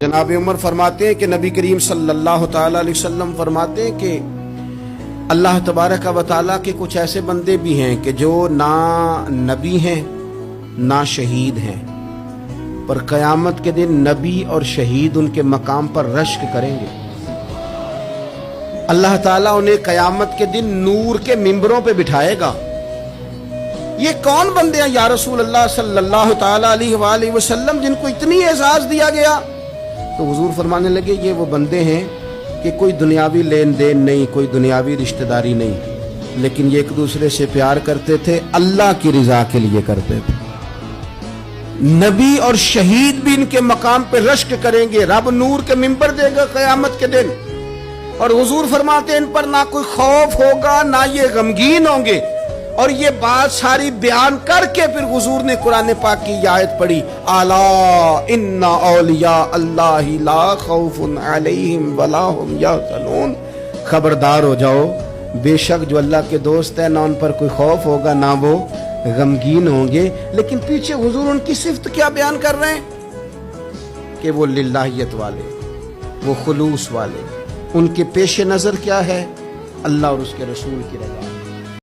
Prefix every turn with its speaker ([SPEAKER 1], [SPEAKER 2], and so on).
[SPEAKER 1] جناب عمر فرماتے ہیں کہ نبی کریم صلی اللہ تعالی علیہ وسلم فرماتے ہیں کہ اللہ تبارک و تعالیٰ کے کچھ ایسے بندے بھی ہیں کہ جو نہ نبی ہیں نہ شہید ہیں، پر قیامت کے دن نبی اور شہید ان کے مقام پر رشک کریں گے۔ اللہ تعالیٰ انہیں قیامت کے دن نور کے ممبروں پہ بٹھائے گا۔ یہ کون بندے ہیں یا رسول اللہ صلی اللہ تعالی علیہ وآلہ وسلم جن کو اتنی اعزاز دیا گیا؟ تو حضور فرمانے لگے یہ وہ بندے ہیں کہ کوئی دنیاوی لین دین نہیں، کوئی دنیاوی رشتہ داری نہیں، لیکن یہ ایک دوسرے سے پیار کرتے تھے، اللہ کی رضا کے لیے کرتے تھے۔ نبی اور شہید بھی ان کے مقام پہ رشک کریں گے، رب نور کے ممبر دے گا قیامت کے دن، اور حضور فرماتے ہیں ان پر نہ کوئی خوف ہوگا نہ یہ غمگین ہوں گے۔ اور یہ بات ساری بیان کر کے پھر حضور نے قرآن پاک کی آیت پڑھی، الا ان اولیاء اللہ لا خوف علیہم ولا هم یحزنون، خبردار ہو جاؤ، بے شک جو اللہ کے دوست ہیں نہ ان پر کوئی خوف ہوگا نہ وہ غمگین ہوں گے۔ لیکن پیچھے حضور ان کی صفت کیا بیان کر رہے ہیں کہ وہ للہیت والے، وہ خلوص والے، ان کے پیش نظر کیا ہے؟ اللہ اور اس کے رسول کی رضا۔